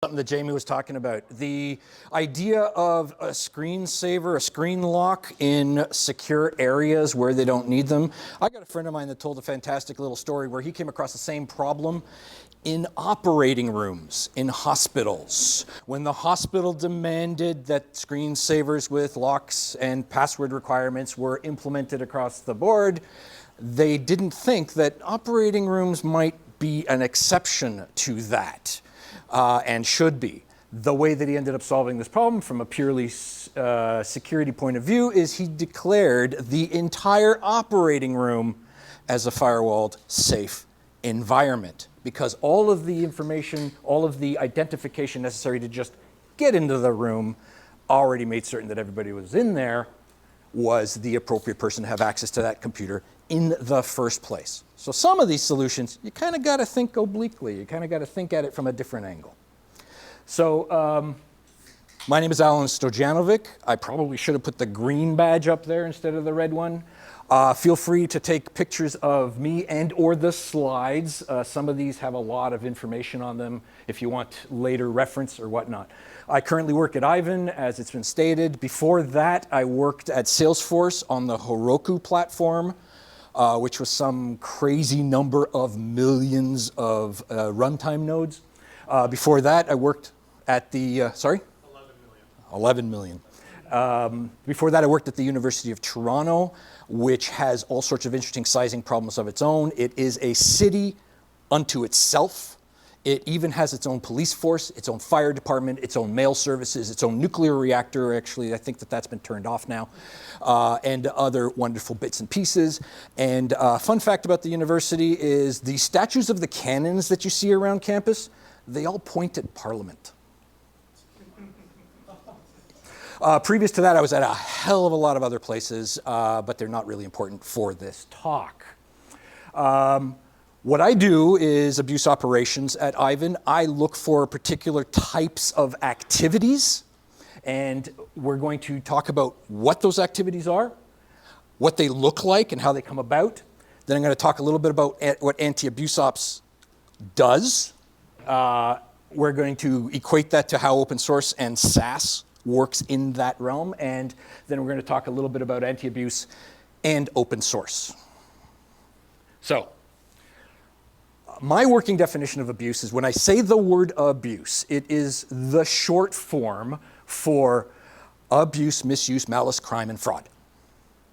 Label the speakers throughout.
Speaker 1: something that Jamie was talking about. The idea of a screensaver, a screen lock in secure areas where they don't need them. I got a friend of mine that told a fantastic little story where he came across the same problem in operating rooms, in hospitals. When the hospital demanded that screensavers with locks and password requirements were implemented across the board, they didn't think that operating rooms might be an exception to that, and should be. The way that he ended up solving this problem from a purely security point of view is he declared the entire operating room as a firewalled, safe environment, because all of the information, all of the identification necessary to just get into the room already made certain that everybody was in there was the appropriate person to have access to that computer in the first place. So some of these solutions, you kind of got to think obliquely. You kind of got to think at it from a different angle. So my name is Allan Stojanovic. I probably should have put the green badge up there instead of the red one. Feel free to take pictures of me and or the slides. Some of these have a lot of information on them if you want later reference or whatnot. I currently work at Aiven, as it's been stated. Before that, I worked at Salesforce on the Heroku platform, which was some crazy number of millions of runtime nodes. Before that, I worked at the, sorry? 11 million. Before that, I worked at the University of Toronto, which has all sorts of interesting sizing problems of its own. It is a city unto itself. It even has its own police force, its own fire department, its own mail services, its own nuclear reactor. Actually, I think that that's been turned off now, and other wonderful bits and pieces. And fun fact about the university is the statues of the cannons that you see around campus, they all point at Parliament. Previous to that, I was at a hell of a lot of other places, but they're not really important for this talk. What I do is abuse operations at Aiven. I look for particular types of activities, and we're going to talk about what those activities are, what they look like, and how they come about. Then I'm going to talk a little bit about what anti-abuse ops does. We're going to equate that to how open source and SaaS works in that realm, and then we're going to talk a little bit about anti-abuse and open source. So, my working definition of abuse is when I say the word abuse, it is the short form for abuse, misuse, malice, crime, and fraud.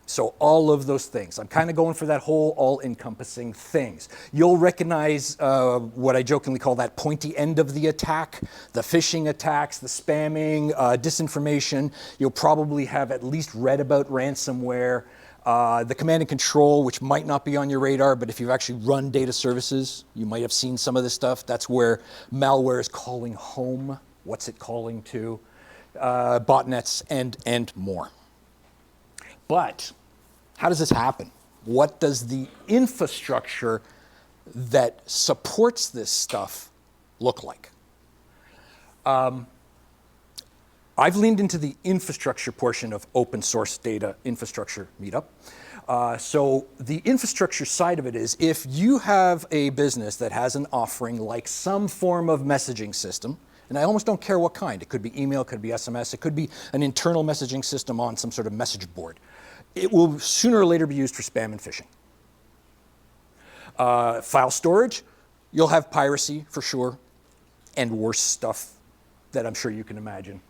Speaker 1: So all of those things. I'm kind of going for that whole all-encompassing things. You'll recognize what I jokingly call that pointy end of the attack, the phishing attacks, the spamming, disinformation. You'll probably have at least read about ransomware. The command and control, which might not be on your radar, but if you've actually run data services, you might have seen some of this stuff. That's where malware is calling home. What's it calling to? Botnets and more. But how does this happen? What does the infrastructure that supports this stuff look like? I've leaned into the infrastructure portion of open source data infrastructure meetup. So the infrastructure side of it is if you have a business that has an offering like some form of messaging system, and I almost don't care what kind. It could be email, it could be SMS, it could be an internal messaging system on some sort of message board. It will sooner or later be used for spam and phishing. File storage, you'll have piracy for sure, and worse stuff that I'm sure you can imagine.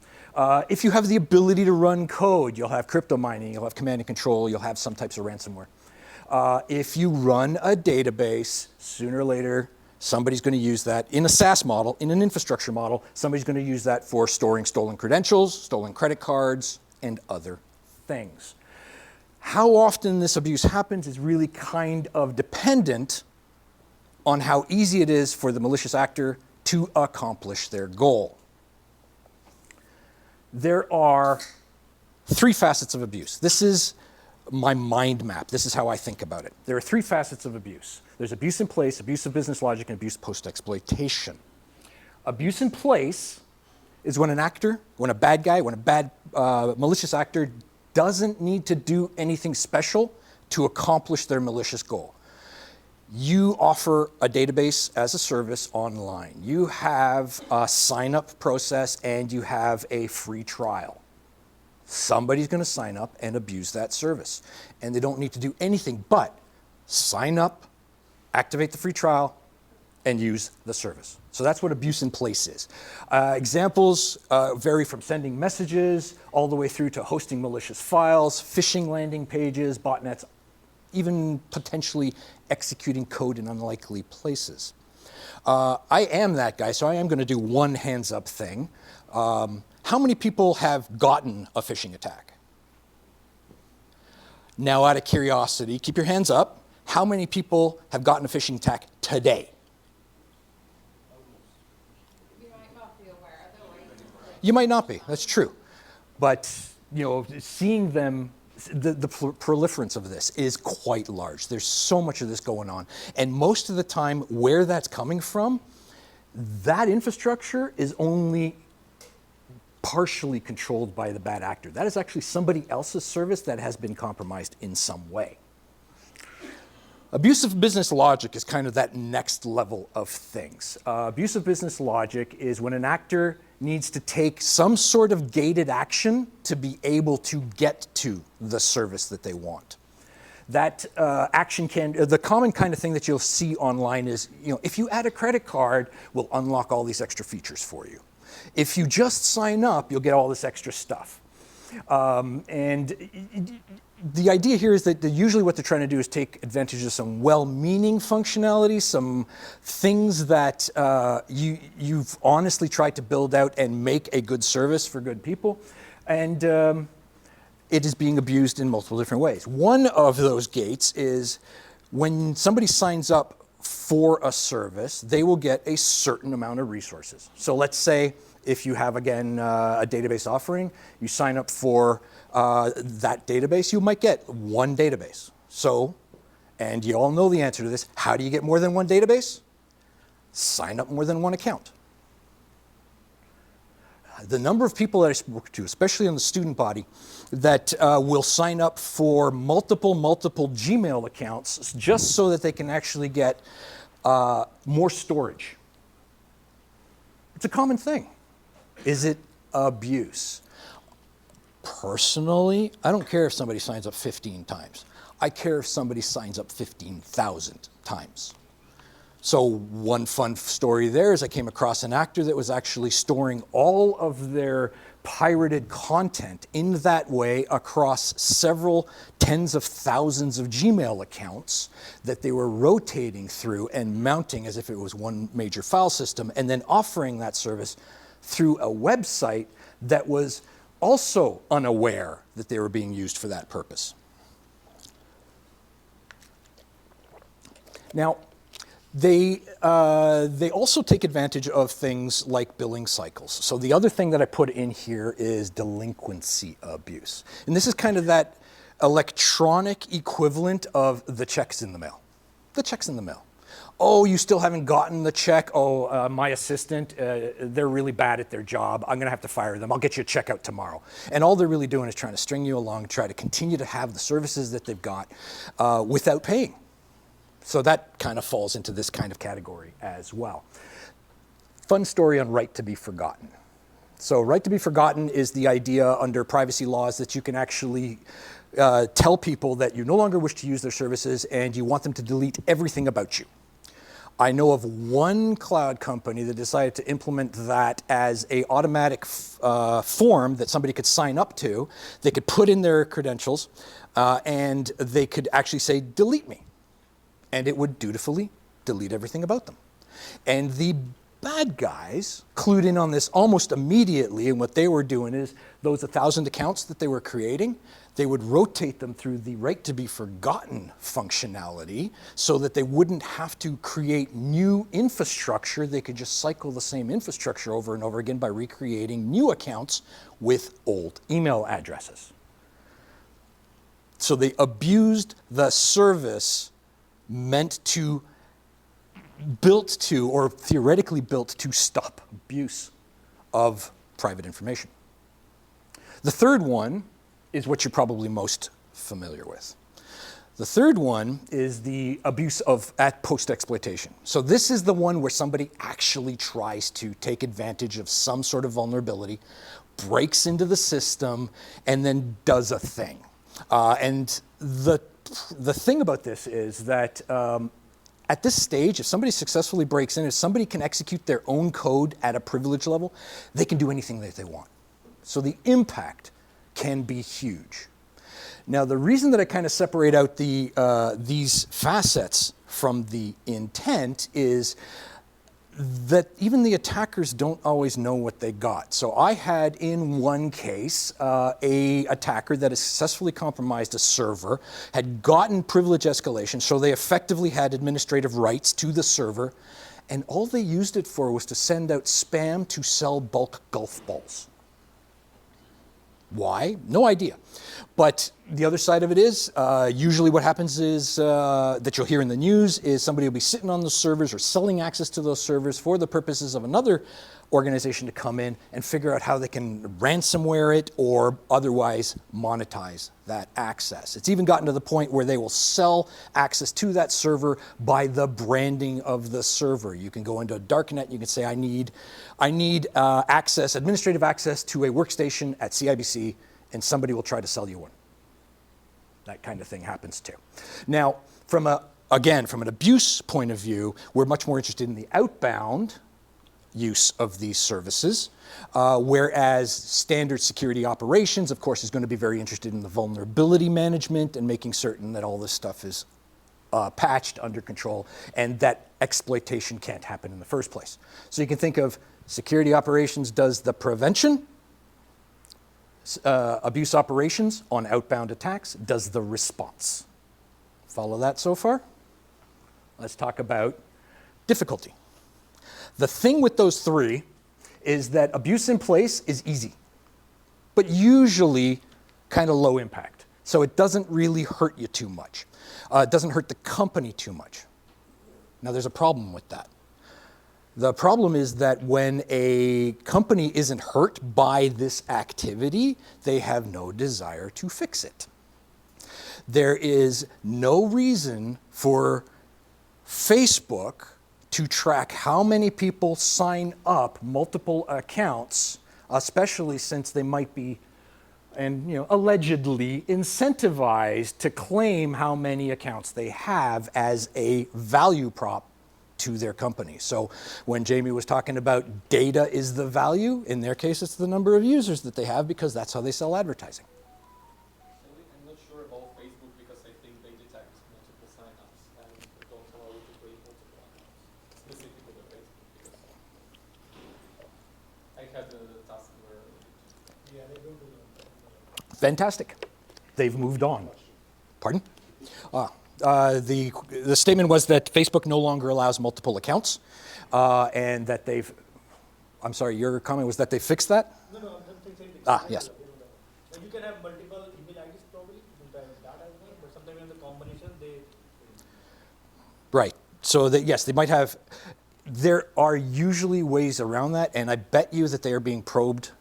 Speaker 1: If you have the ability to run code, you'll have crypto mining, you'll have command and control, you'll have some types of ransomware. If you run a database, sooner or later, somebody's going to use that in a SaaS model, in an infrastructure model, somebody's going to use that for storing stolen credentials, stolen credit cards, and other things. How often this abuse happens is really kind of dependent on how easy it is for the malicious actor to accomplish their goal. There are three facets of abuse. This is my mind map. This is how I think about it. There are three facets of abuse. There's abuse in place, abuse of business logic, and abuse post-exploitation. Abuse in place is when an actor, when a bad guy, when a bad malicious actor doesn't need to do anything special to accomplish their malicious goal. You offer a database as a service online. You have a sign-up process and you have a free trial. Somebody's going to sign up and abuse that service. And they don't need to do anything but sign up, activate the free trial, and use the service. So that's what abuse in place is. Examples vary from sending messages all the way through to hosting malicious files, phishing landing pages, botnets, even potentially executing code in unlikely places. I am that guy, so I am going to do one hands up thing. How many people have gotten a phishing attack? Now, out of curiosity, keep your hands up. How many people have gotten a phishing attack today?
Speaker 2: You might not be aware of it.
Speaker 1: You might not be, that's true. But, you know, seeing them, the proliferance of this is quite large. There's so much of this going on. And most of the time, where that's coming from, that infrastructure is only partially controlled by the bad actor. That is actually somebody else's service that has been compromised in some way. Abusive business logic is kind of that next level of things. Abusive business logic is when an actor needs to take some sort of gated action to be able to get to the service that they want. That action can, the common kind of thing that you'll see online is, you know, if you add a credit card, we'll unlock all these extra features for you. If you just sign up, you'll get all this extra stuff. And the idea here is that usually what they're trying to do is take advantage of some well-meaning functionality, some things that you've honestly tried to build out and make a good service for good people. And it is being abused in multiple different ways. One of those gates is when somebody signs up for a service, they will get a certain amount of resources. So let's say if you have, again, a database offering, you sign up for that database, you might get one database. So, and you all know the answer to this, how do you get more than one database? Sign up more than one account. The number of people that I spoke to, especially in the student body, that will sign up for multiple Gmail accounts just so that they can actually get more storage. It's a common thing. Is it abuse? Personally, I don't care if somebody signs up 15 times. I care if somebody signs up 15,000 times. So one fun story there is I came across an actor that was actually storing all of their pirated content in that way across several tens of thousands of Gmail accounts that they were rotating through and mounting as if it was one major file system, and then offering that service through a website that was also unaware that they were being used for that purpose. Now, they also take advantage of things like billing cycles. So the other thing that I put in here is delinquency abuse. And this is kind of that electronic equivalent of the checks in the mail. The checks in the mail. Oh, you still haven't gotten the check? Oh, my assistant, they're really bad at their job. I'm gonna have to fire them. I'll get you a check out tomorrow. And all they're really doing is trying to string you along, try to continue to have the services that they've got without paying. So that kind of falls into this kind of category as well. Fun story on right to be forgotten. So right to be forgotten is the idea under privacy laws that you can actually tell people that you no longer wish to use their services and you want them to delete everything about you. I know of one cloud company that decided to implement that as an automatic form that somebody could sign up to. They could put in their credentials and they could actually say, delete me. And it would dutifully delete everything about them. And the bad guys clued in on this almost immediately, and what they were doing is those 1,000 accounts that they were creating, they would rotate them through the right to be forgotten functionality so that they wouldn't have to create new infrastructure. They could just cycle the same infrastructure over and over again by recreating new accounts with old email addresses. So they abused the service meant to, built to, or theoretically built to stop abuse of private information. The third one is what you're probably most familiar with. The third one is the abuse of at post-exploitation. So this is the one where somebody actually tries to take advantage of some sort of vulnerability, breaks into the system, and then does a thing. And the thing about this is that at this stage, if somebody successfully breaks in, if somebody can execute their own code at a privilege level, they can do anything that they want. So the impact can be huge. Now, the reason that I kind of separate out these facets from the intent is that even the attackers don't always know what they got. So I had in one case a attacker that has successfully compromised a server, had gotten privilege escalation, so they effectively had administrative rights to the server, and all they used it for was to send out spam to sell bulk golf balls. Why? No idea. But the other side of it is, usually what happens is that you'll hear in the news is somebody will be sitting on those servers or selling access to those servers for the purposes of another organization to come in and figure out how they can ransomware it or otherwise monetize that access. It's even gotten to the point where they will sell access to that server by the branding of the server. You can go into a darknet and you can say, I need access, administrative access to a workstation at CIBC, and somebody will try to sell you one. That kind of thing happens too. Now, from an abuse point of view, we're much more interested in the outbound use of these services, whereas standard security operations, of course, is going to be very interested in the vulnerability management and making certain that all this stuff is patched, under control, and that exploitation can't happen in the first place. So you can think of security operations does the prevention, abuse operations on outbound attacks does the response. Follow that so far? Let's talk about difficulty. The thing with those three is that abuse in place is easy, but usually kind of low impact. So it doesn't really hurt you too much. It doesn't hurt the company too much. Now there's a problem with that. The problem is that when a company isn't hurt by this activity, they have no desire to fix it. There is no reason for Facebook to track how many people sign up multiple accounts, especially since they might be, and allegedly incentivized to claim how many accounts they have as a value prop to their company. So when Jamie was talking about data is the value, in their case it's the number of users that they have because that's how they sell advertising.
Speaker 3: I'm not sure about Facebook because I think they detect multiple signups and don't allow you to create multiple accounts, specifically with Facebook, because I had a task where they don't do that.
Speaker 1: Fantastic. They've moved on. Pardon? The statement was that Facebook no longer allows multiple accounts, and that they've, I'm sorry, your comment was that they fixed that?
Speaker 4: No, I'm saying
Speaker 1: yes.
Speaker 4: But you can have multiple email IDs probably, you can have that as well, but sometimes in the combination they...
Speaker 1: Right. So that, yes, they might have, there are usually ways around that, and I bet you that they are being probed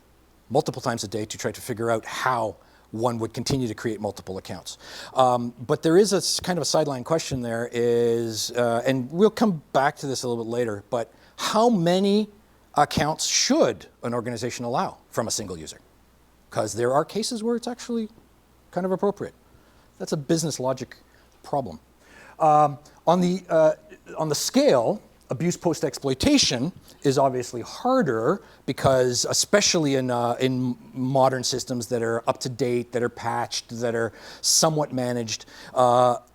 Speaker 1: multiple times a day to try to figure out how one would continue to create multiple accounts. But there is a kind of a sideline question there is, and we'll come back to this a little bit later, but how many accounts should an organization allow from a single user? Because there are cases where it's actually kind of appropriate. That's a business logic problem. On the scale, abuse post-exploitation is obviously harder because, especially in modern systems that are up to date, that are patched, that are somewhat managed, but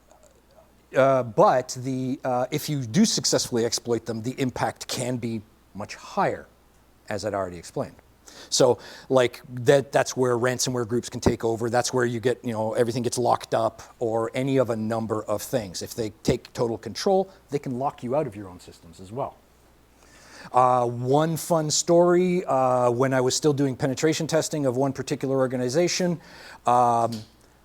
Speaker 1: if you do successfully exploit them, the impact can be much higher, as I'd already explained. So, like that's where ransomware groups can take over. That's where you get, everything gets locked up, or any of a number of things. If they take total control, they can lock you out of your own systems as well. One fun story, when I was still doing penetration testing of one particular organization,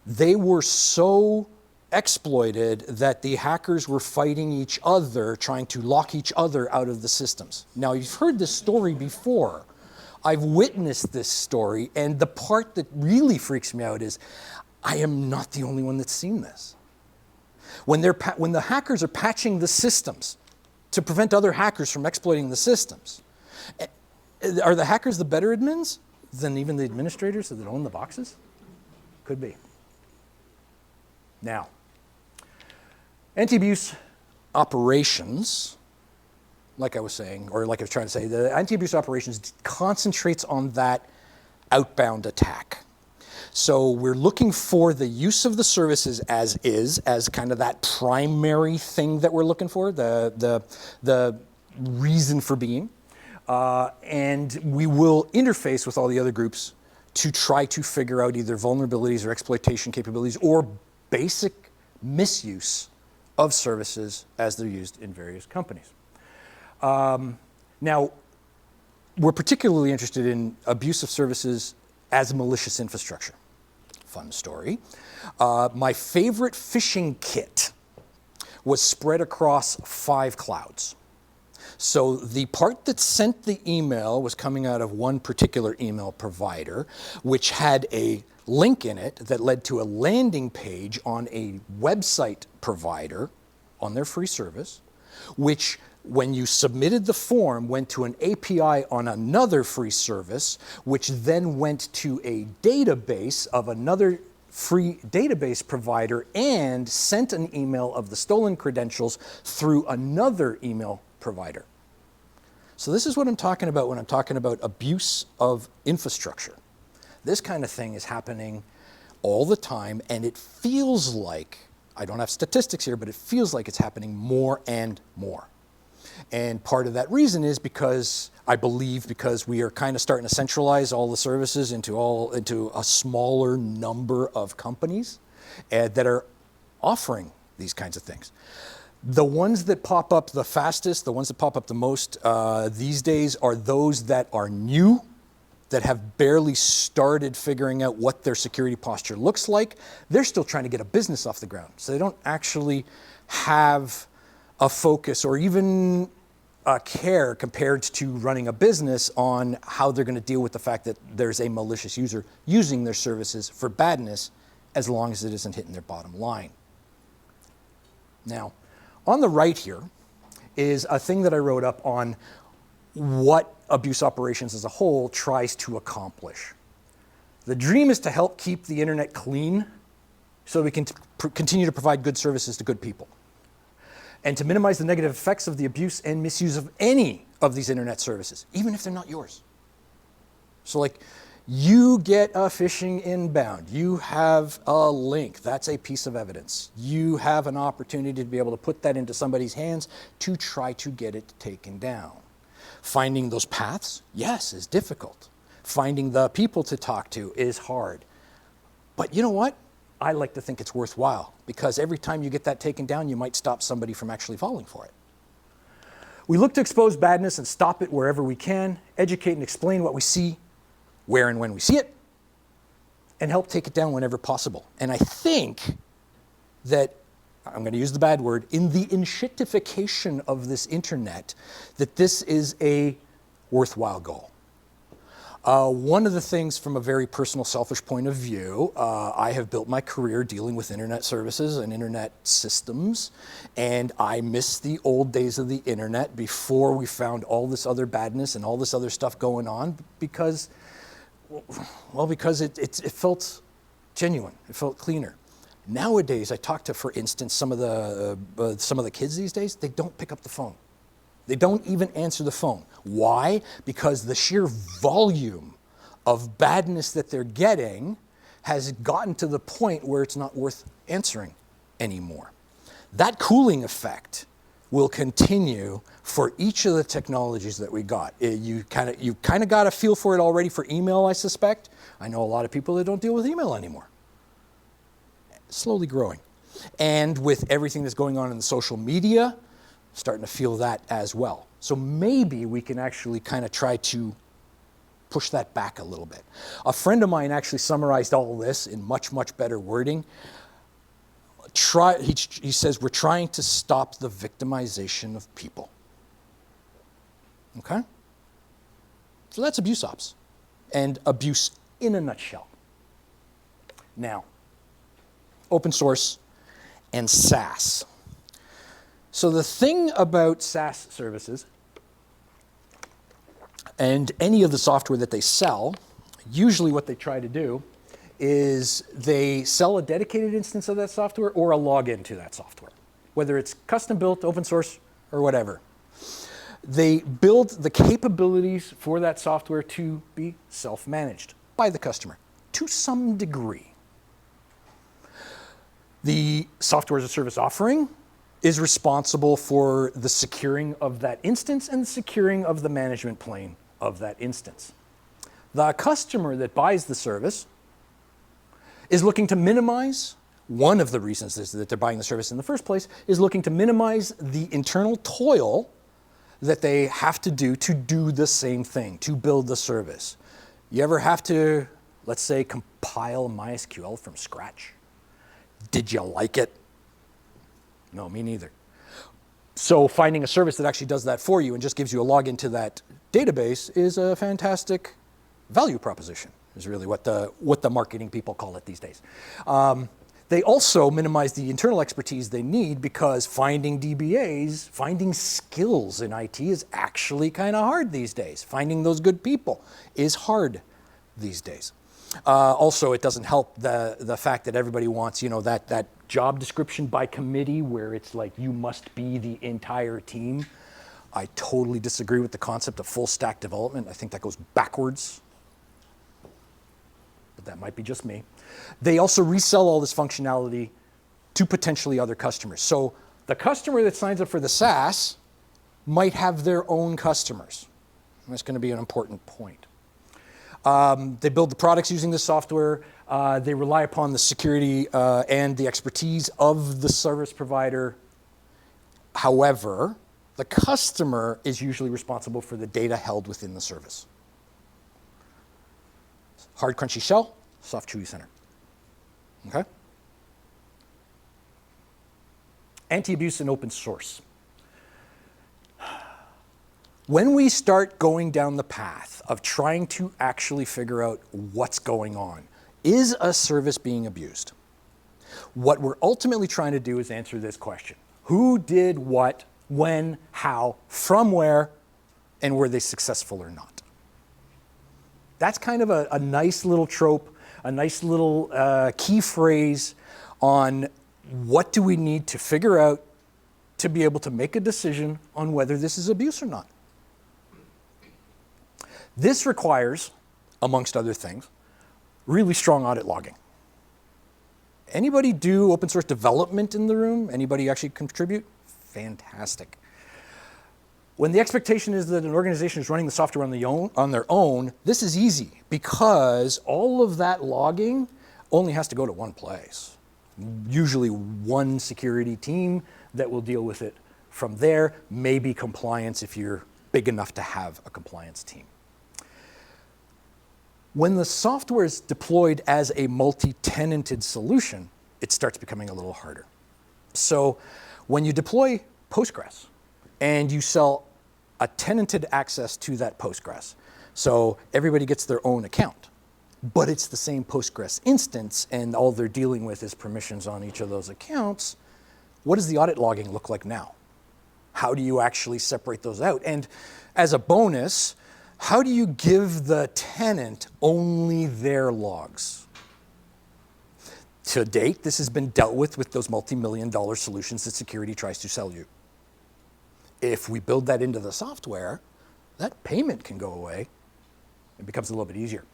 Speaker 1: they were so exploited that the hackers were fighting each other, trying to lock each other out of the systems. Now, you've heard this story before. I've witnessed this story, and the part that really freaks me out is I am not the only one that's seen this. When the hackers are patching the systems to prevent other hackers from exploiting the systems, are the hackers the better admins than even the administrators that own the boxes? Could be. Now, anti-abuse operations, like I was saying, or like I was trying to say, the anti-abuse operations concentrates on that outbound attack. So we're looking for the use of the services as is, as kind of that primary thing that we're looking for, the reason for being. And we will interface with all the other groups to try to figure out either vulnerabilities or exploitation capabilities or basic misuse of services as they're used in various companies. Now, we're particularly interested in abuse of services as malicious infrastructure. Fun story. My favorite phishing kit was spread across 5 clouds. So the part that sent the email was coming out of one particular email provider, which had a link in it that led to a landing page on a website provider on their free service, which when you submitted the form went to an API on another free service, which then went to a database of another free database provider and sent an email of the stolen credentials through another email provider. So this is what I'm talking about when I'm talking about abuse of infrastructure. This kind of thing is happening all the time, and it feels like, I don't have statistics here, but it feels like it's happening more and more. And part of that reason is because, I believe, because we are kind of starting to centralize all the services into a smaller number of companies that are offering these kinds of things. The ones that pop up the fastest, the ones that pop up the most these days are those that are new, that have barely started figuring out what their security posture looks like. They're still trying to get a business off the ground. So they don't actually have a focus or even a care compared to running a business on how they're going to deal with the fact that there's a malicious user using their services for badness, as long as it isn't hitting their bottom line. Now, on the right here is a thing that I wrote up on what abuse operations as a whole tries to accomplish. The dream is to help keep the internet clean so we can continue to provide good services to good people, and to minimize the negative effects of the abuse and misuse of any of these internet services, even if they're not yours. So like, you get a phishing inbound, you have a link, that's a piece of evidence. You have an opportunity to be able to put that into somebody's hands to try to get it taken down. Finding those paths, yes, is difficult. Finding the people to talk to is hard. But you know what? I like to think it's worthwhile, because every time you get that taken down, you might stop somebody from actually falling for it. We look to expose badness and stop it wherever we can, educate and explain what we see, where and when we see it, and help take it down whenever possible. And I think that, I'm going to use the bad word, in the enshittification of this internet, that this is a worthwhile goal. One of the things from a very personal, selfish point of view, I have built my career dealing with internet services and internet systems, and I miss the old days of the internet before we found all this other badness and all this other stuff going on, because, well, because it felt genuine, it felt cleaner. Nowadays, I talk to, for instance, some of the kids these days, they don't pick up the phone. They don't even answer the phone. Why? Because the sheer volume of badness that they're getting has gotten to the point where it's not worth answering anymore. That cooling effect will continue for each of the technologies that we got. You kind of got a feel for it already for email, I suspect. I know a lot of people that don't deal with email anymore. Slowly growing. And with everything that's going on in the social media, starting to feel that as well. So maybe we can actually kind of try to push that back a little bit. A friend of mine actually summarized all this in much, much better wording. He says, we're trying to stop the victimization of people. Okay? So that's abuse ops, and abuse in a nutshell. Now, open source and SaaS. So the thing about SaaS services and any of the software that they sell, usually what they try to do is they sell a dedicated instance of that software or a login to that software, whether it's custom built, open source, or whatever. They build the capabilities for that software to be self-managed by the customer to some degree. The software as a service offering is responsible for the securing of that instance and the securing of the management plane of that instance. The customer that buys the service is looking to minimize, one of the reasons is that they're buying the service in the first place, is looking to minimize the internal toil that they have to do the same thing, to build the service. You ever have to, let's say, compile MySQL from scratch? Did you like it? No, me neither. So finding a service that actually does that for you and just gives you a login to that database is a fantastic value proposition, is really what the marketing people call it these days. They also minimize the internal expertise they need because finding DBAs, finding skills in IT is actually kind of hard these days. Finding those good people is hard these days. Also, it doesn't help the fact that everybody wants, that job description by committee where it's like you must be the entire team. I totally disagree with the concept of full stack development. I think that goes backwards. But that might be just me. They also resell all this functionality to potentially other customers. So the customer that signs up for the SaaS might have their own customers. That's going to be an important point. They build the products using the software. They rely upon the security and the expertise of the service provider. However, the customer is usually responsible for the data held within the service. Hard, crunchy shell, soft, chewy center. Okay? Anti-abuse and open source. When we start going down the path of trying to actually figure out what's going on, is a service being abused? What we're ultimately trying to do is answer this question. Who did what, when, how, from where, and were they successful or not? That's kind of a nice little trope, a nice little key phrase on what do we need to figure out to be able to make a decision on whether this is abuse or not. This requires, amongst other things, really strong audit logging. Anybody do open source development in the room? Anybody actually contribute? Fantastic. When the expectation is that an organization is running the software on their own, this is easy because all of that logging only has to go to one place. Usually one security team that will deal with it from there, maybe compliance if you're big enough to have a compliance team. When the software is deployed as a multi-tenanted solution, it starts becoming a little harder. So when you deploy Postgres and you sell a tenanted access to that Postgres, so everybody gets their own account, but it's the same Postgres instance and all they're dealing with is permissions on each of those accounts, what does the audit logging look like now? How do you actually separate those out? And as a bonus, how do you give the tenant only their logs? To date, this has been dealt with those multi-million-dollar solutions that security tries to sell you. If we build that into the software, that payment can go away. It becomes a little bit easier.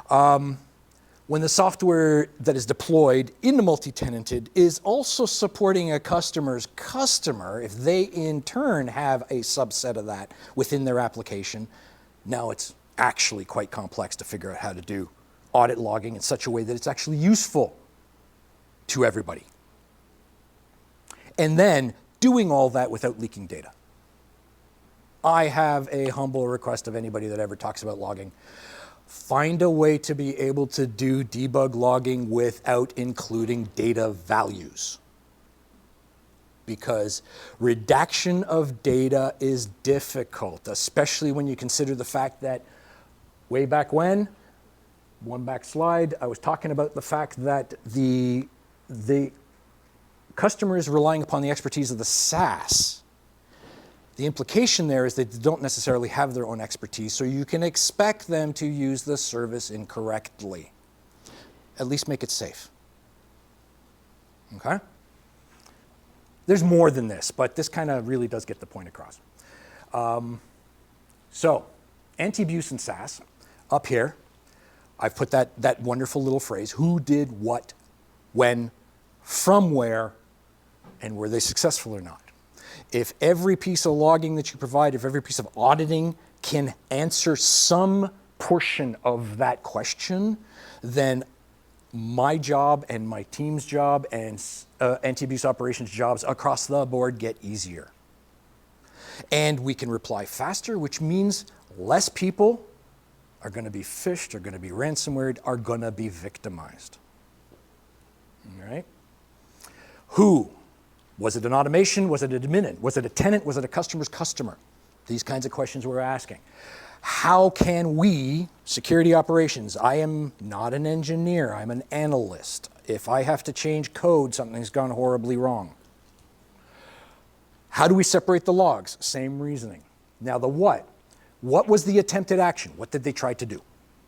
Speaker 1: When the software that is deployed in the multi-tenanted is also supporting a customer's customer, if they in turn have a subset of that within their application, now it's actually quite complex to figure out how to do audit logging in such a way that it's actually useful to everybody. And then doing all that without leaking data. I have a humble request of anybody that ever talks about logging. Find a way to be able to do debug logging without including data values. Because redaction of data is difficult, especially when you consider the fact that way back when, one back slide, I was talking about the fact that the customer is relying upon the expertise of the SaaS. The implication there is they don't necessarily have their own expertise, so you can expect them to use the service incorrectly. At least make it safe. Okay? There's more than this, but this kind of really does get the point across. So, anti-abuse in SaaS, up here, I've put that wonderful little phrase, who did what, when, from where, and were they successful or not. If every piece of logging that you provide, if every piece of auditing can answer some portion of that question, then my job and my team's job and anti-abuse operations jobs across the board get easier. And we can reply faster, which means less people are going to be phished, are going to be ransomwared, are going to be victimized. All right? Who? Was it an automation? Was it an admin? Was it a tenant? Was it a customer's customer? These kinds of questions we're asking. How can we, security operations, I am not an engineer, I'm an analyst. If I have to change code, something's gone horribly wrong. How do we separate the logs? Same reasoning. Now the what. What was the attempted action? What did they try to do?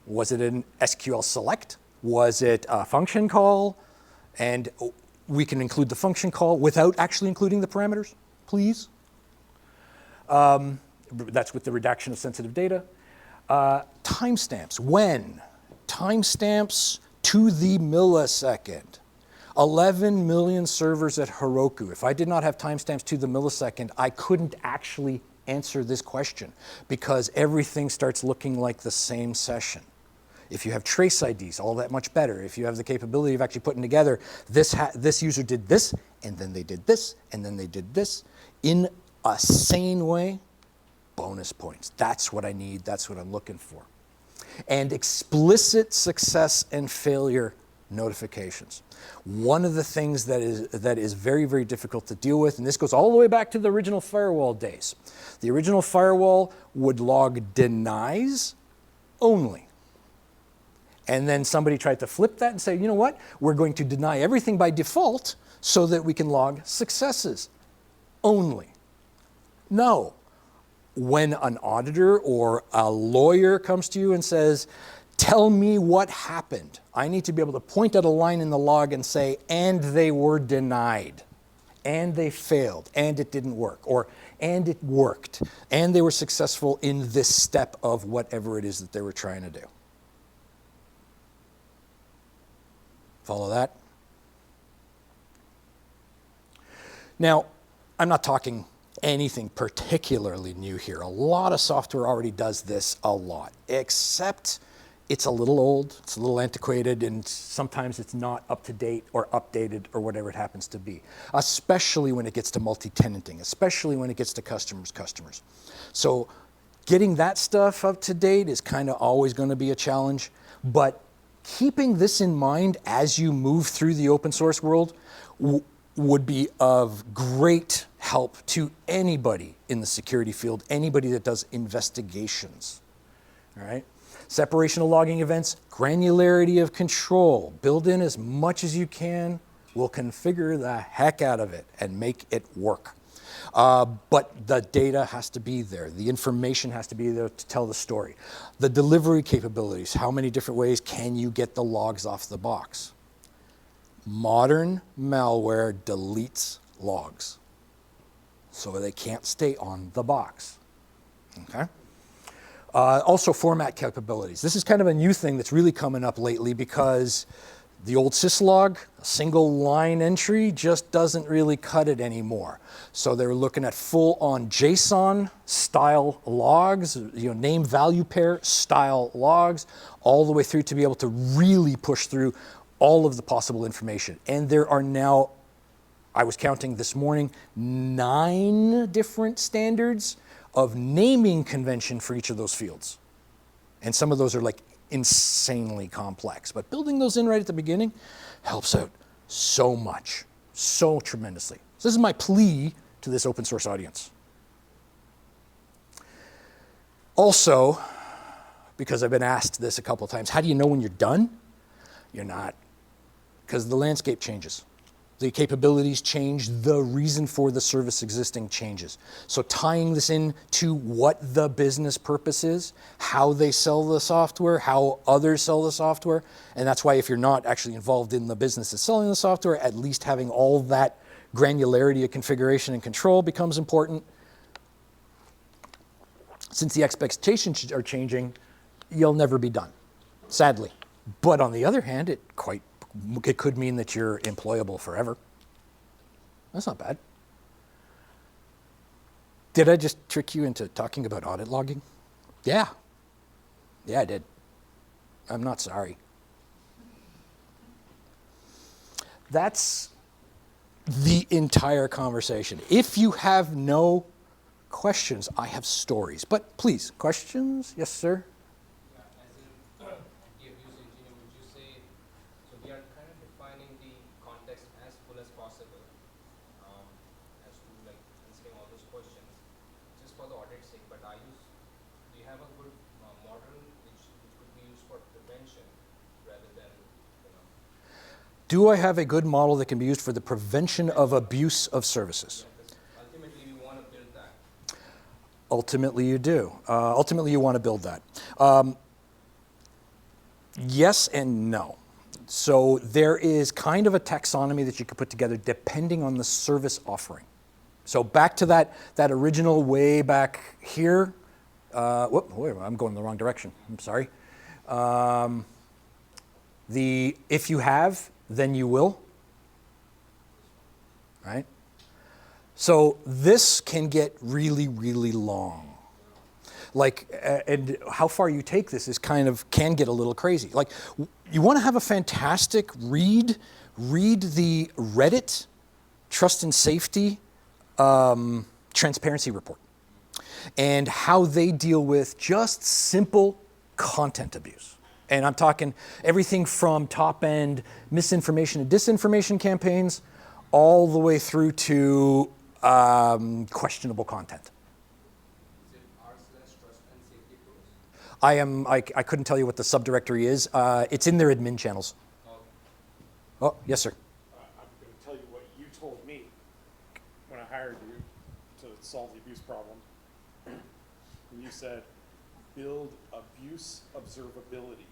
Speaker 1: Was it an SQL select? Was it a function call? And we can include the function call without actually including the parameters, please. That's with the redaction of sensitive data. Timestamps, when? Timestamps to the millisecond. 11 million servers at Heroku. If I did not have timestamps to the millisecond, I couldn't actually answer this question because everything starts looking like the same session. If you have trace IDs, all that much better. If you have the capability of actually putting together, this user did this, and then they did this, and then they did this, in a sane way, bonus points. That's what I need, that's what I'm looking for. And explicit success and failure notifications. One of the things that is very, very difficult to deal with, and this goes all the way back to the original firewall days. The original firewall would log denies only. And then somebody tried to flip that and say, you know what? We're going to deny everything by default so that we can log successes only. No. When an auditor or a lawyer comes to you and says, tell me what happened, I need to be able to point at a line in the log and say, and they were denied, and they failed, and it didn't work, or and it worked, and they were successful in this step of whatever it is that they were trying to do. Follow that? Now, I'm not talking anything particularly new here. A lot of software already does this a lot, except it's a little old, it's a little antiquated, and sometimes it's not up to date or updated or whatever it happens to be, especially when it gets to multi-tenanting, especially when it gets to customers. So getting that stuff up to date is kind of always going to be a challenge, but keeping this in mind as you move through the open source world would be of great help to anybody in the security field, anybody that does investigations, all right? Separation of logging events, granularity of control, build in as much as you can, we'll configure the heck out of it and make it work. But the data has to be there. The information has to be there to tell the story. The delivery capabilities, how many different ways can you get the logs off the box? Modern malware deletes logs, so they can't stay on the box, okay? Also format capabilities. This is kind of a new thing that's really coming up lately because the old syslog, a single line entry, just doesn't really cut it anymore. So they're looking at full-on JSON style logs, name value pair style logs, all the way through to be able to really push through all of the possible information. And there are now, I was counting this morning, 9 different standards of naming convention for each of those fields. And some of those are like insanely complex, but building those in right at the beginning helps out so much, so tremendously. So this is my plea to this open source audience. Also, because I've been asked this a couple of times, how do you know when you're done? You're not, because the landscape changes. The capabilities change, the reason for the service existing changes. So tying this in to what the business purpose is, how they sell the software, how others sell the software, and that's why if you're not actually involved in the business that's selling the software, at least having all that granularity of configuration and control becomes important. Since the expectations are changing, you'll never be done, sadly. But on the other hand, it could mean that you're employable forever. That's not bad. Did I just trick you into talking about audit logging? Yeah. Yeah, I did. I'm not sorry. That's the entire conversation. If you have no questions, I have stories. But please, questions? Yes, sir?
Speaker 5: Yeah, as an abuse engineer, would you say, so we are kind of defining the context as full as possible, as to like answering all those questions, just for the audit sake, but do you have a good model which could be used for prevention rather than,
Speaker 1: Do I have a good model that can be used for the prevention of abuse of services?
Speaker 5: because ultimately we want to build that.
Speaker 1: Ultimately, you do. Ultimately, you want to build that. Yes and no. So there is kind of a taxonomy that you could put together depending on the service offering. So back to that original way back here. Wait, I'm going the wrong direction. I'm sorry. If you have, then you will. Right? So this can get really, really long. And how far you take this can get a little crazy. Like, you want to have a fantastic read the Reddit Trust and Safety Transparency Report and how they deal with just simple content abuse. And I'm talking everything from top-end misinformation and disinformation campaigns all the way through to questionable content.
Speaker 5: Is it r/trust and safety tools?
Speaker 1: I couldn't tell you what the subdirectory is. It's in their admin channels. Oh, yes, sir.
Speaker 6: I'm going to tell you what you told me when I hired you to solve the abuse problem. And you said, build abuse observability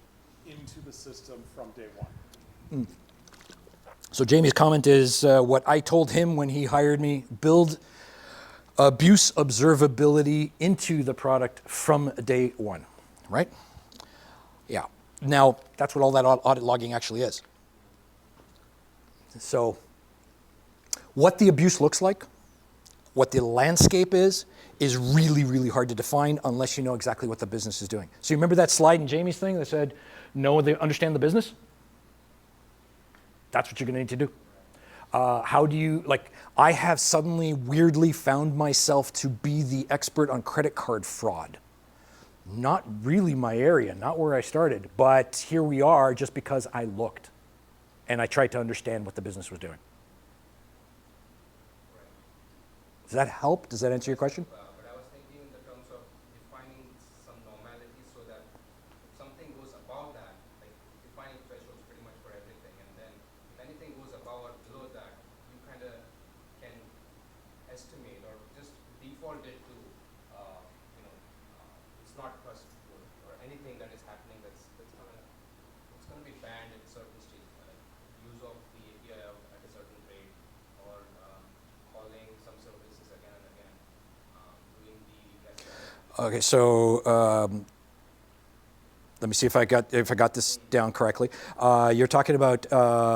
Speaker 6: into the system from day one.
Speaker 1: So Jamie's comment is what I told him when he hired me, build abuse observability into the product from day one, right? Yeah. Now, that's what all that audit logging actually is. So what the abuse looks like, what the landscape is really, really hard to define unless you know exactly what the business is doing. So you remember that slide in Jamie's thing that said, understand the business? That's what you're going to need to do. How do you, I have suddenly weirdly found myself to be the expert on credit card fraud. Not really my area, not where I started, but here we are just because I looked and I tried to understand what the business was doing. Does that help? Does that answer your question?
Speaker 5: But I was thinking in the terms of defining some normality so that if something goes above that, like defining thresholds pretty much for everything, and then if anything goes above or below that, you kind of can estimate or just default it to, it's not trustful or anything that is happening it's going to be banned at a certain stage, use of the API at a certain rate, or calling some services again and again, doing the
Speaker 1: Okay, so let me see if I got this down correctly. You're talking about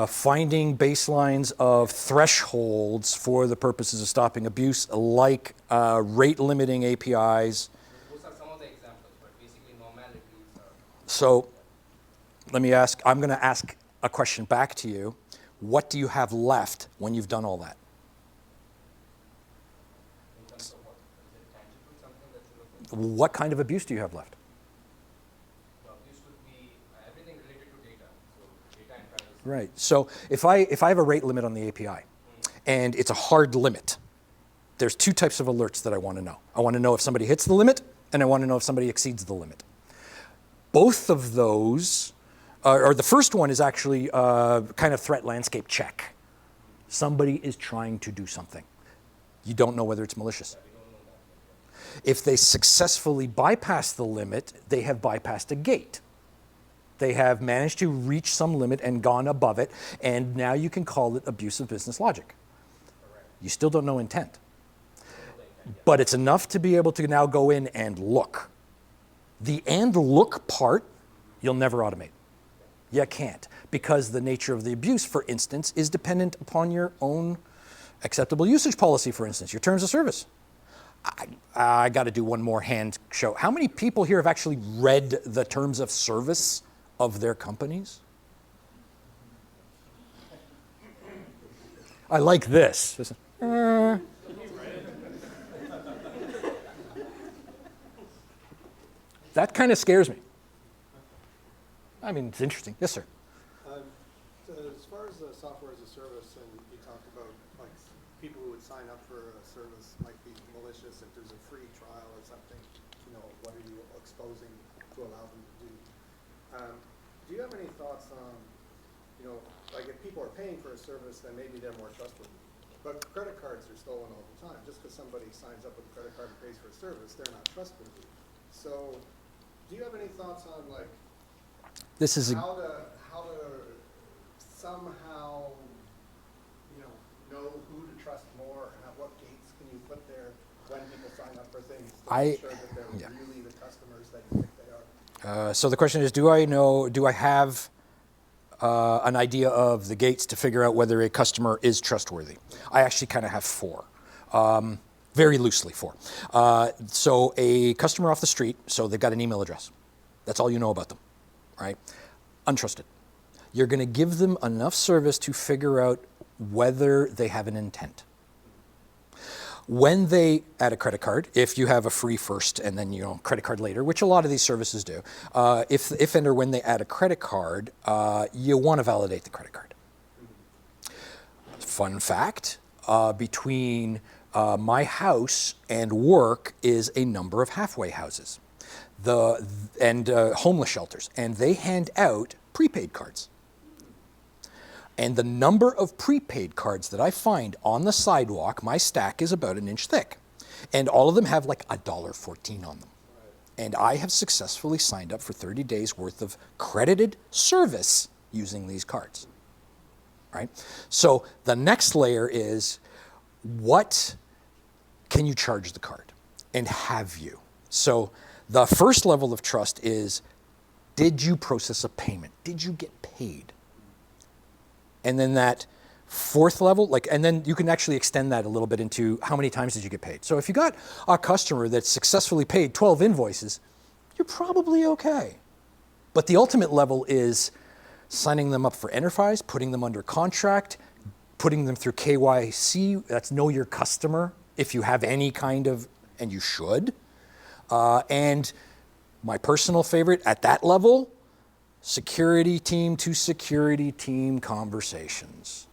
Speaker 1: finding baselines of thresholds for the purposes of stopping abuse, like rate limiting APIs.
Speaker 5: Those are some of the examples, but basically normalities are.
Speaker 1: So I'm going to ask a question back to you. What do you have left when you've done all that?
Speaker 5: In terms of what is it tangible, something that you're looking for?
Speaker 1: What kind of abuse do you have left?
Speaker 5: The abuse would be everything related to data, so data and privacy.
Speaker 1: Right. So if I have a rate limit on the API, and it's a hard limit, there's two types of alerts that I want to know. I want to know if somebody hits the limit, and I want to know if somebody exceeds the limit. Both of those, or the first one is actually kind of threat landscape check. Somebody is trying to do something. You don't know whether it's malicious. If they successfully bypass the limit, they have bypassed a gate. They have managed to reach some limit and gone above it, and now you can call it abuse of business logic. You still don't know intent. But it's enough to be able to now go in and look. The and look part, you'll never automate. You can't, because the nature of the abuse, for instance, is dependent upon your own acceptable usage policy, for instance, your terms of service. I got to do one more hand show. How many people here have actually read the terms of service of their companies? I like this. That kind of scares me. I mean, it's interesting. Yes, sir.
Speaker 7: So as far as software as a service, and you talk about like people who would sign up for a service might be malicious if there's a free trial or something. You know, what are you exposing to allow them to do? Do you have any thoughts on, you know, like if people are paying for a service, then maybe they're more trustworthy. But credit cards are stolen all the time. Just because somebody signs up with a credit card and pays for a service, they're not trustworthy. So, do you have any thoughts on like
Speaker 1: This is
Speaker 7: how to somehow, you know who to trust more, and at what gates can you put there when people sign up for things to make sure that they're really the customers that you think they are?
Speaker 1: So the question is, do I have an idea of the gates to figure out whether a customer is trustworthy? I actually kind of have four. Very loosely four. So a customer off the street, so they've got an email address. That's all you know about them, right? Untrusted. You're going to give them enough service to figure out whether they have an intent. When they add a credit card, if you have a free first and then credit card later, which a lot of these services do, if and or when they add a credit card, you want to validate the credit card. Fun fact, between my house and work is a number of halfway houses and homeless shelters, and they hand out prepaid cards. And the number of prepaid cards that I find on the sidewalk, my stack is about an inch thick. And all of them have like $1.14 on them. And I have successfully signed up for 30 days worth of credited service using these cards, right? So the next layer is, what can you charge the card? And have you? So the first level of trust is, did you process a payment? Did you get paid? And then that fourth level, and then you can actually extend that a little bit into how many times did you get paid. So if you got a customer that successfully paid 12 invoices, you're probably okay. But the ultimate level is signing them up for enterprise, putting them under contract, putting them through KYC, that's know your customer, if you have any kind of, and you should. And my personal favorite at that level, security team to security team conversations,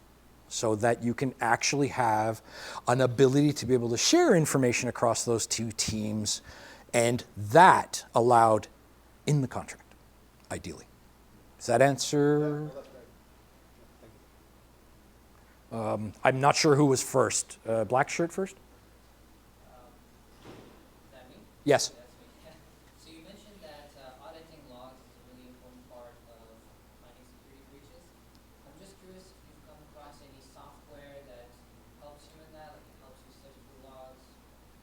Speaker 1: so that you can actually have an ability to be able to share information across those two teams, and that allowed in the contract, ideally. Does that answer? I'm not sure who was first. Black shirt first?
Speaker 8: That me?
Speaker 1: Yes.
Speaker 8: That's me. So you mentioned that auditing logs is a really important part of finding security breaches. I'm just curious if you've come across any software that helps you in that, like it helps you search for logs,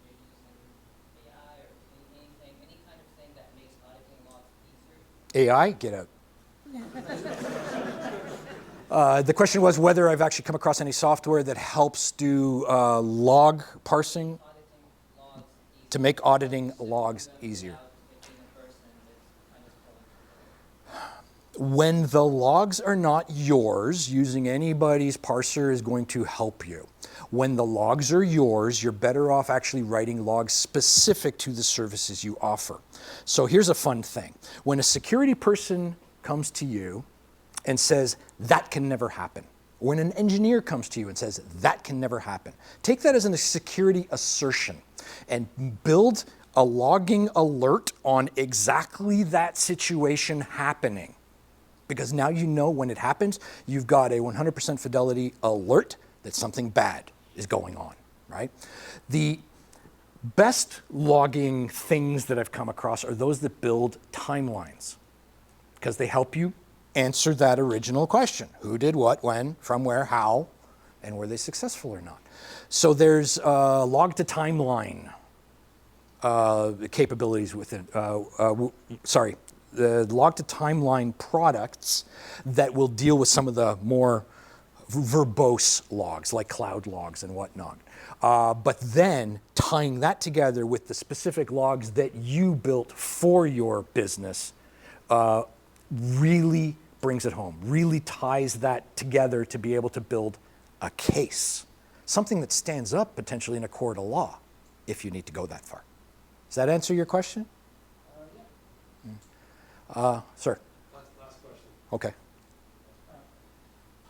Speaker 8: you're using AI or anything, any kind of thing that makes auditing logs easier?
Speaker 1: AI? Get out. The question was whether I've actually come across any software that helps do log parsing to make auditing logs easier. When the logs are not yours, using anybody's parser is going to help you. When the logs are yours, you're better off actually writing logs specific to the services you offer. So here's a fun thing. When a security person comes to you and says, that can never happen. When an engineer comes to you and says, that can never happen, take that as a security assertion and build a logging alert on exactly that situation happening. Because now you know when it happens, you've got a 100% fidelity alert that something bad is going on, right? The best logging things that I've come across are those that build timelines, because they help you answer that original question. Who did what, when, from where, how, and were they successful or not? So there's log to timeline capabilities within, the log to timeline products that will deal with some of the more verbose logs, like cloud logs and whatnot. But then tying that together with the specific logs that you built for your business really brings it home, really ties that together to be able to build a case, something that stands up potentially in a court of law if you need to go that far. Does that answer your question? Sir.
Speaker 3: Last question.
Speaker 1: Okay.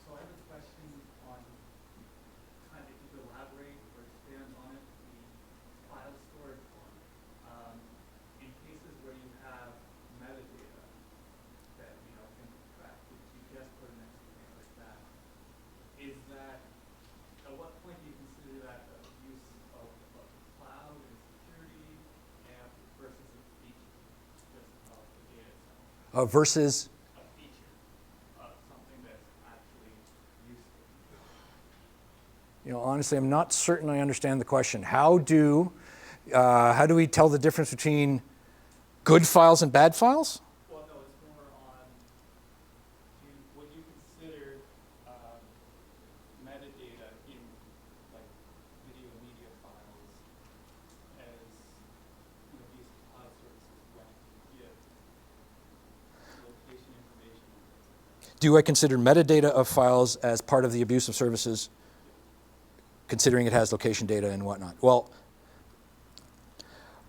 Speaker 3: So I have a question on, kind of if you could elaborate or expand on it, the file storage one. In cases where you have metadata that, can track the GPS coordinates and things like that, is that, at what point do you consider that a use of cloud and security and versus a feature just of the data itself?
Speaker 1: Versus?
Speaker 3: A feature of something that's actually useful.
Speaker 1: Honestly, I'm not certain I understand the question. How do we tell the difference between good files and bad files?
Speaker 3: Well, no, it's more on would you consider metadata in like video and media files as these cloud services when you give location information and things like that?
Speaker 1: Do I consider metadata of files as part of the abuse of services, considering it has location data and whatnot? Well,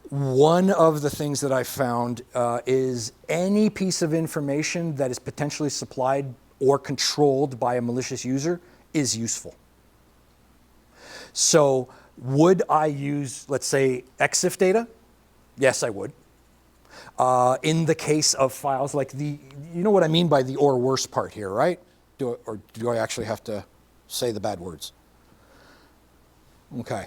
Speaker 1: one of the things that I found is any piece of information that is potentially supplied or controlled by a malicious user is useful. So would I use, let's say, EXIF data? Yes, I would. In the case of files like you know what I mean by the or worse part here, right? Or do I actually have to say the bad words? Okay.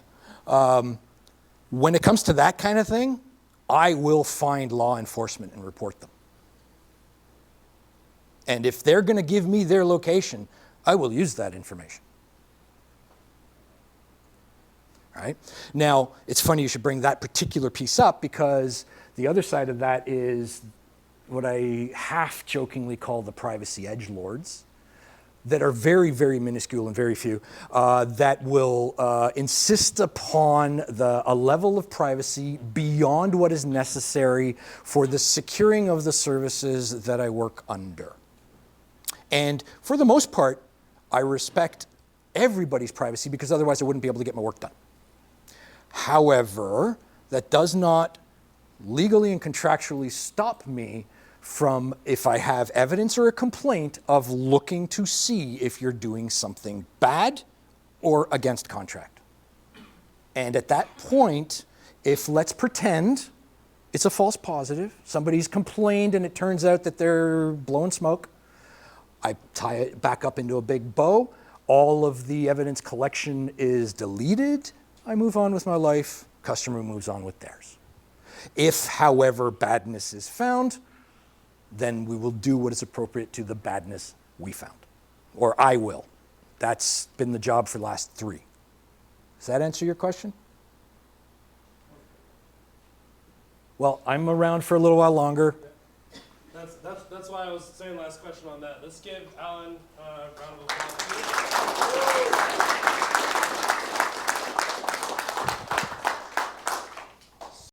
Speaker 1: When it comes to that kind of thing, I will find law enforcement and report them. And if they're going to give me their location, I will use that information. Right? Now, it's funny you should bring that particular piece up, because the other side of that is what I half-jokingly call the privacy edgelords, that are very, very minuscule and very few, that will insist upon a level of privacy beyond what is necessary for the securing of the services that I work under. And for the most part, I respect everybody's privacy, because otherwise I wouldn't be able to get my work done. However, that does not legally and contractually stop me from, if I have evidence or a complaint, of looking to see if you're doing something bad or against contract. And at that point, if, let's pretend it's a false positive, somebody's complained and it turns out that they're blowing smoke, I tie it back up into a big bow, all of the evidence collection is deleted, I move on with my life, customer moves on with theirs. If, however, badness is found, then we will do what is appropriate to the badness we found. Or I will. That's been the job for the last 3. Does that answer your question? Well, I'm around for a little while longer.
Speaker 9: That's why I was saying last question on that. Let's give Allan a round of applause.